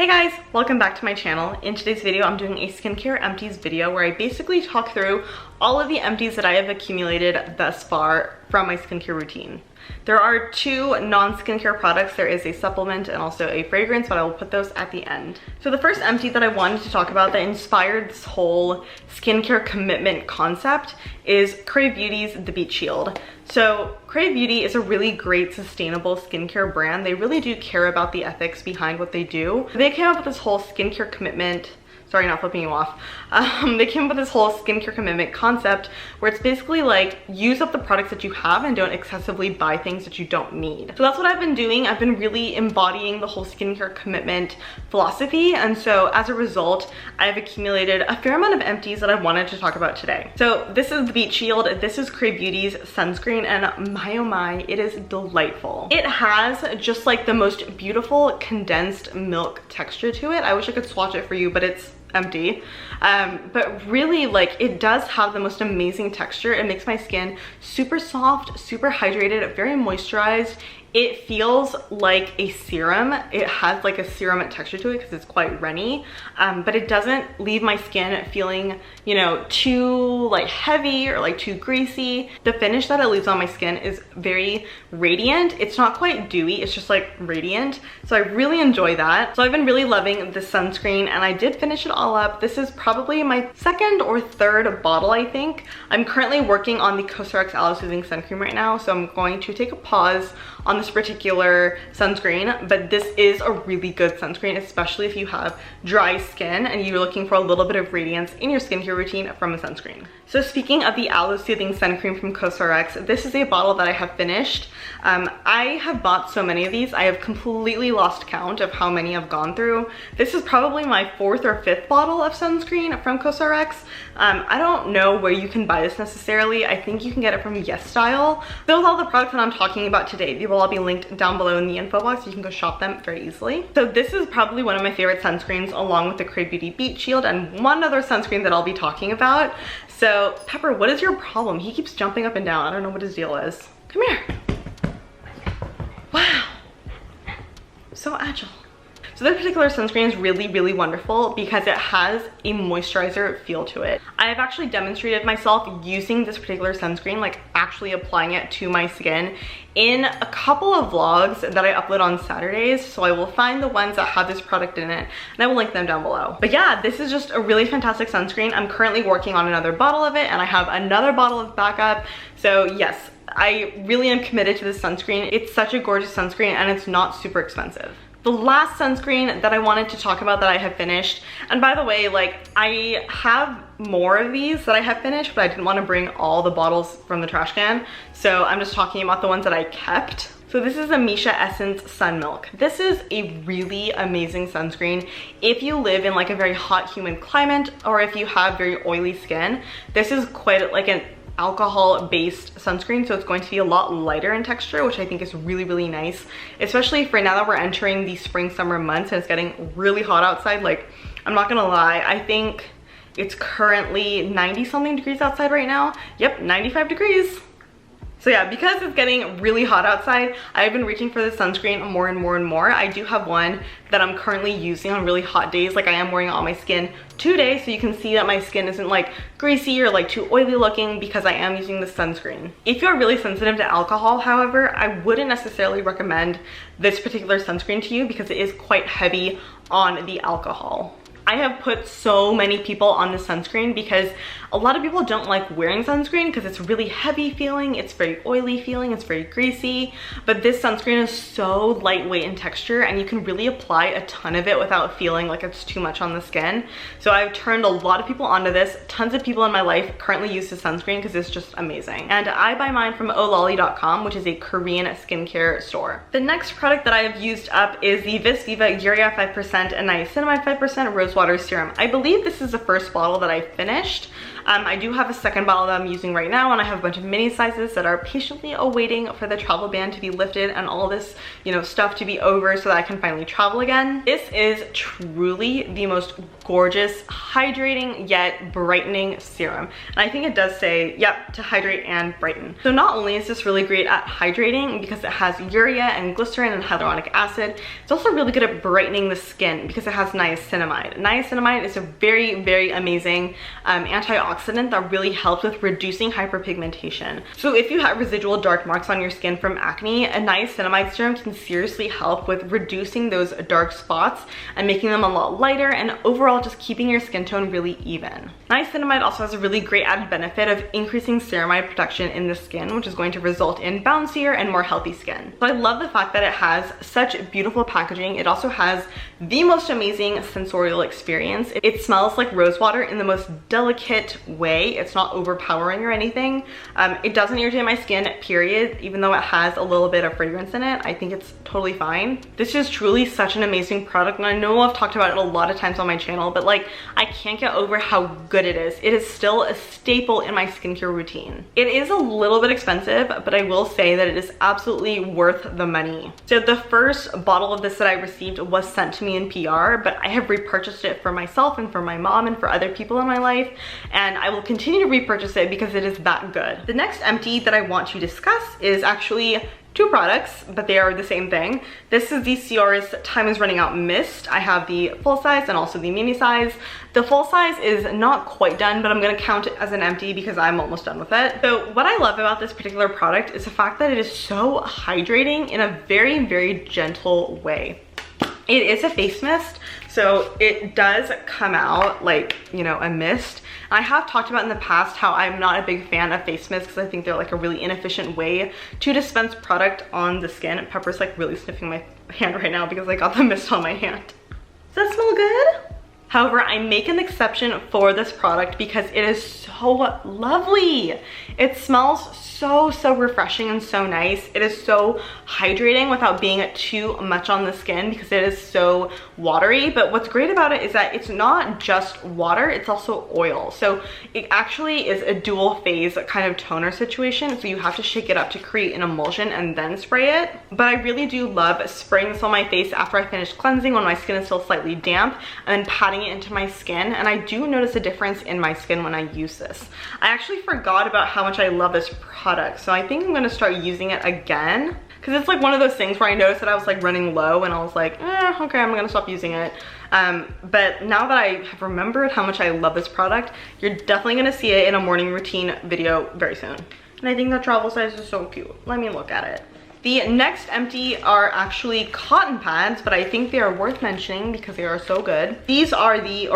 Hey guys, welcome back to my channel. In today's video, I'm doing a skincare empties video where I basically talk through all of the empties that I have accumulated thus far from my skincare routine. There are two non-skincare products. There is a supplement and also a fragrance, but I will put those at the end. So the first empty that I wanted to talk about that inspired this whole skincare commitment concept is Crave Beauty's The Beach Shield. So Crave Beauty is a really great sustainable skincare brand. They really do care about the ethics behind what they do. They came up with this whole skincare commitment. Sorry, not flipping you off. They came up with this whole skincare commitment concept where it's basically like use up the products that you have and don't excessively buy things that you don't need. So that's what I've been doing. I've been really embodying the whole skincare commitment philosophy. And so as a result, I've accumulated a fair amount of empties that I wanted to talk about today. So this is the Beach Shield. This is Crave Beauty's sunscreen, and my oh my, it is delightful. It has just like the most beautiful condensed milk texture to it. I wish I could swatch it for you, but it's empty. But really, like, it does have the most amazing texture. It makes my skin super soft, super hydrated, very moisturized. It feels like a serum. It has like a serum texture to it because it's quite runny, but it doesn't leave my skin feeling, you know, too like heavy or like too greasy. The finish that it leaves on my skin is very radiant. It's not quite dewy, it's just like radiant. So I really enjoy that. So I've been really loving this sunscreen, and I did finish it all up. This is probably my second or third bottle, I think. I'm currently working on the COSRX Aloe Soothing Sun Cream right now, so I'm going to take a pause on this particular sunscreen, but this is a really good sunscreen, especially if you have dry skin and you're looking for a little bit of radiance in your skincare routine from a sunscreen. So speaking of the Aloe Soothing Sun Cream from COSRX, this is a bottle that I have finished. I have bought so many of these, I have completely lost count of how many I've gone through. This is probably my fourth or fifth bottle of sunscreen from COSRX. I don't know where you can buy this necessarily. I think you can get it from YesStyle. Those are all the products that I'm talking about today. They will all be linked down below in the info box. You can go shop them very easily. So this is probably one of my favorite sunscreens, along with the Crave Beauty Beach Shield and one other sunscreen that I'll be talking about. So Pepper, what is your problem? He keeps jumping up and down. I don't know what his deal is. Come here. Wow. So agile. So this particular sunscreen is really, really wonderful because it has a moisturizer feel to it. I have actually demonstrated myself using this particular sunscreen, like actually applying it to my skin in a couple of vlogs that I upload on Saturdays. So I will find the ones that have this product in it and I will link them down below. But yeah, this is just a really fantastic sunscreen. I'm currently working on another bottle of it and I have another bottle of backup. So yes, I really am committed to this sunscreen. It's such a gorgeous sunscreen and it's not super expensive. The last sunscreen that I wanted to talk about that I have finished, and by the way, like, I have more of these that I have finished, but I didn't want to bring all the bottles from the trash can, so I'm just talking about the ones that I kept. So this is a Missha Essence Sun Milk. This is a really amazing sunscreen if you live in like a very hot, humid climate, or if you have very oily skin. This is quite like an alcohol-based sunscreen, so it's going to be a lot lighter in texture, which I think is really, really nice, especially for now that we're entering the spring summer months and it's getting really hot outside. Like, I'm not gonna lie, I think it's currently 90 something degrees outside right now. Yep, 95 degrees. So yeah, because it's getting really hot outside, I've been reaching for this sunscreen more and more and more. I do have one that I'm currently using on really hot days. Like, I am wearing it on my skin today, so you can see that my skin isn't like greasy or like too oily looking because I am using the sunscreen. If you're really sensitive to alcohol, however, I wouldn't necessarily recommend this particular sunscreen to you because it is quite heavy on the alcohol. I have put so many people on this sunscreen because a lot of people don't like wearing sunscreen because it's really heavy feeling, it's very oily feeling, it's very greasy, but this sunscreen is so lightweight in texture and you can really apply a ton of it without feeling like it's too much on the skin. So I've turned a lot of people onto this. Tons of people in my life currently use this sunscreen because it's just amazing. And I buy mine from ololly.com, which is a Korean skincare store. The next product that I have used up is the Vis Viva Urea 5% and Niacinamide 5% Rose Rosewater Serum. I believe this is the first bottle that I finished. I do have a second bottle that I'm using right now, and I have a bunch of mini sizes that are patiently awaiting for the travel ban to be lifted and all this, you know, stuff to be over so that I can finally travel again. This is truly the most gorgeous, hydrating yet brightening serum. And I think it does say, yep, to hydrate and brighten. So not only is this really great at hydrating because it has urea and glycerin and hyaluronic acid, it's also really good at brightening the skin because it has niacinamide. Niacinamide is a very, very amazing antioxidant that really helps with reducing hyperpigmentation. So if you have residual dark marks on your skin from acne, a niacinamide serum can seriously help with reducing those dark spots and making them a lot lighter, and overall just keeping your skin tone really even. Niacinamide also has a really great added benefit of increasing ceramide production in the skin, which is going to result in bouncier and more healthy skin. So I love the fact that it has such beautiful packaging. It also has the most amazing sensorial experience. It smells like rosewater in the most delicate way. It's not overpowering or anything. It doesn't irritate my skin, period. Even though it has a little bit of fragrance in it, I think it's totally fine. This is truly such an amazing product, and I know I've talked about it a lot of times on my channel, but like, I can't get over how good it is. It is still a staple in my skincare routine. It is a little bit expensive, but I will say that it is absolutely worth the money. So the first bottle of this that I received was sent to me in PR, but I have repurchased it for myself and for my mom and for other people in my life, and I will continue to repurchase it because it is that good. The next empty that I want to discuss is actually two products, but they are the same thing. This is the Saurus Time is Running Out Mist. I have the full size and also the mini size. The full size is not quite done, but I'm gonna count it as an empty because I'm almost done with it. So what I love about this particular product is the fact that it is so hydrating in a very, very gentle way. It is a face mist, so it does come out like, you know, a mist. I have talked about in the past how I'm not a big fan of face mists because I think they're like a really inefficient way to dispense product on the skin. Pepper's like really sniffing my hand right now because I got the mist on my hand. Does that smell good? However, I make an exception for this product because it is so lovely. It smells so refreshing and so nice. It is so hydrating without being too much on the skin because it is so watery. But what's great about it is that it's not just water, it's also oil. So it actually is a dual phase kind of toner situation. So you have to shake it up to create an emulsion and then spray it. But I really do love spraying this on my face after I finish cleansing when my skin is still slightly damp, and then patting it into my skin. And I do notice a difference in my skin when I use this. I actually forgot about how much I love this product, so I think I'm gonna start using it again because it's like one of those things where I noticed that I was like running low and I was like, okay, I'm gonna stop using it. But now that I have remembered how much I love this product, you're definitely gonna see it in a morning routine video very soon. And I think the travel size is so cute. Let me look at it. The next empty are actually cotton pads, but I think they are worth mentioning because they are so good. These were the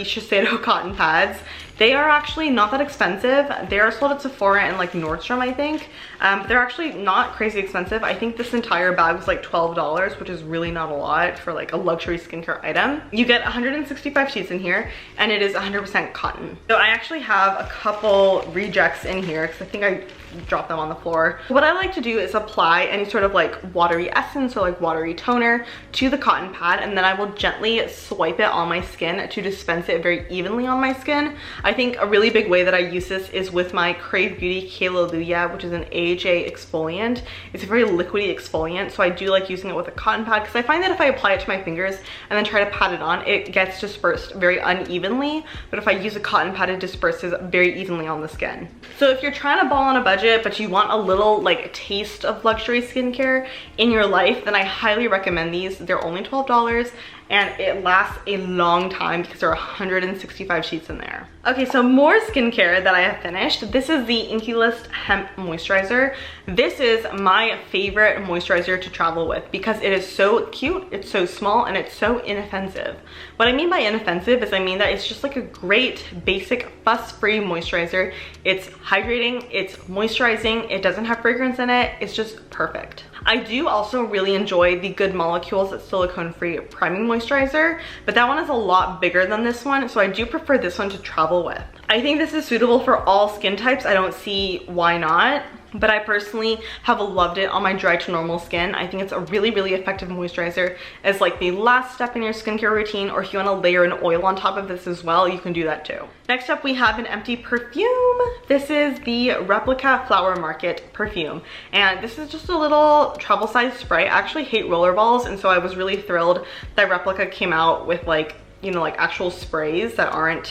Shiseido cotton pads. They are actually not that expensive. They are sold at Sephora and like Nordstrom, I think. But they're actually not crazy expensive. I think this entire bag was like $12, which is really not a lot for like a luxury skincare item. You get 165 sheets in here, and it is 100% cotton. So I actually have a couple rejects in here because I think I dropped them on the floor. What I like to do is apply any sort of like watery essence or like watery toner to the cotton pad, and then I will gently swipe it on my skin to dispense it very evenly on my skin. I think a really big way that I use this is with my Crave Beauty Hallelujah, which is an AHA exfoliant. It's a very liquidy exfoliant, so I do like using it with a cotton pad because I find that if I apply it to my fingers and then try to pat it on, it gets dispersed very unevenly. But if I use a cotton pad, it disperses very evenly on the skin. So if you're trying to ball on a budget, but you want a little like taste of luxury skincare in your life, then I highly recommend these. They're only $12. And it lasts a long time because there are 165 sheets in there. Okay, so more skincare that I have finished. This is the Inkulis Hemp Moisturizer. This is my favorite moisturizer to travel with because it is so cute, it's so small, and it's so inoffensive. What I mean by inoffensive is I mean that it's just like a great basic fuss-free moisturizer. It's hydrating, it's moisturizing, it doesn't have fragrance in it, it's just perfect. I do also really enjoy the Good Molecules silicone-free priming moisturizer, but that one is a lot bigger than this one, so I do prefer this one to travel with. I think this is suitable for all skin types. I don't see why not. but I personally have loved it on my dry to normal skin. I think it's a really, really effective moisturizer as like the last step in your skincare routine, or if you want to layer an oil on top of this as well, you can do that too. Next up, we have an empty perfume. This is the Replica Flower Market perfume, and this is just a little travel size spray. I actually hate roller balls, and so I was really thrilled that Replica came out with like, you know, like actual sprays that aren't,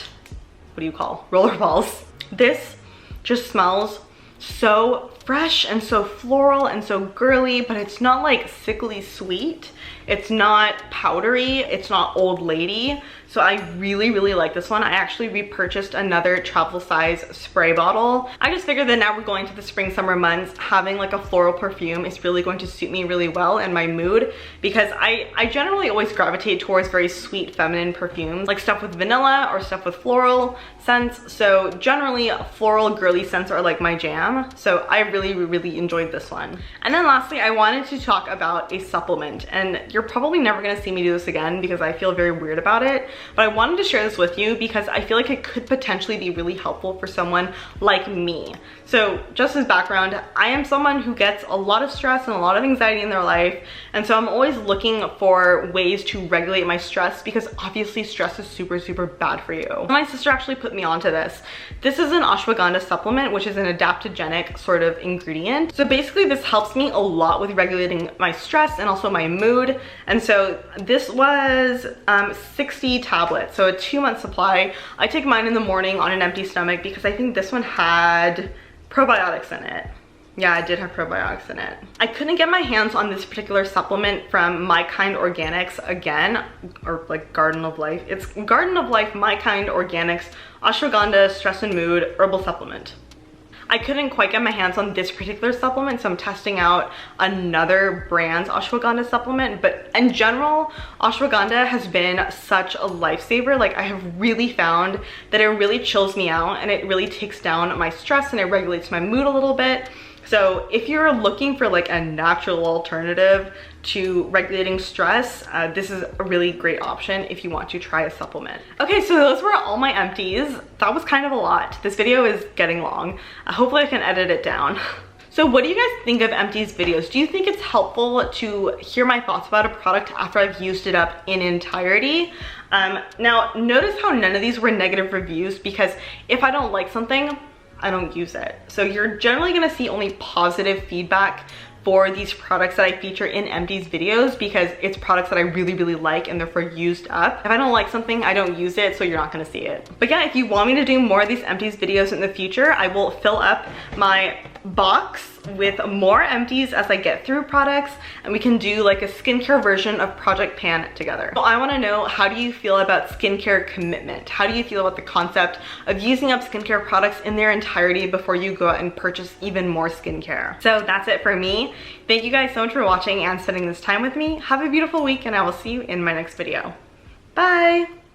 what do you call, roller balls. This just smells so fresh and so floral and so girly, but it's not like sickly sweet. It's not powdery. It's not old lady. So I really, really like this one. I actually repurchased another travel size spray bottle. I just figured that now we're going to the spring summer months, having like a floral perfume is really going to suit me really well in my mood, because I generally always gravitate towards very sweet feminine perfumes, like stuff with vanilla or stuff with floral scents. So generally floral girly scents are like my jam. So I really, really enjoyed this one. And then lastly, I wanted to talk about a supplement, and you're probably never gonna see me do this again because I feel very weird about it, but I wanted to share this with you because I feel like it could potentially be really helpful for someone like me. So just as background, I am someone who gets a lot of stress and a lot of anxiety in their life, and so I'm always looking for ways to regulate my stress, because obviously stress is super, super bad for you. My sister actually put me onto this. This is an ashwagandha supplement, which is an adaptogenic sort of ingredient. So basically this helps me a lot with regulating my stress and also my mood. And so this was 60 tablets, so a 2-month supply. I take mine in the morning on an empty stomach because I think this one had probiotics in it. Yeah, it did have probiotics in it. I couldn't get my hands on this particular supplement from My Kind Organics again, or like Garden of Life. It's Garden of Life My Kind Organics Ashwagandha Stress and Mood Herbal Supplement. I couldn't quite get my hands on this particular supplement, so I'm testing out another brand's ashwagandha supplement. But in general, ashwagandha has been such a lifesaver. Like, I have really found that it really chills me out, and it really takes down my stress, and it regulates my mood a little bit. So if you're looking for like a natural alternative to regulating stress, this is a really great option if you want to try a supplement. Okay, so those were all my empties. That was kind of a lot. This video is getting long. Hopefully I can edit it down. So what do you guys think of empties videos? Do you think it's helpful to hear my thoughts about a product after I've used it up in entirety? Now, notice how none of these were negative reviews, because if I don't like something, I don't use it. So you're generally gonna see only positive feedback for these products that I feature in empties videos, because it's products that I really, really like and therefore used up. If I don't like something, I don't use it, so you're not gonna see it. But yeah, if you want me to do more of these empties videos in the future, I will fill up my box with more empties as I get through products, and we can do like a skincare version of Project Pan together. So I wanna know, how do you feel about skincare commitment? How do you feel about the concept of using up skincare products in their entirety before you go out and purchase even more skincare? So that's it for me. Thank you guys so much for watching and spending this time with me. Have a beautiful week, and I will see you in my next video. Bye!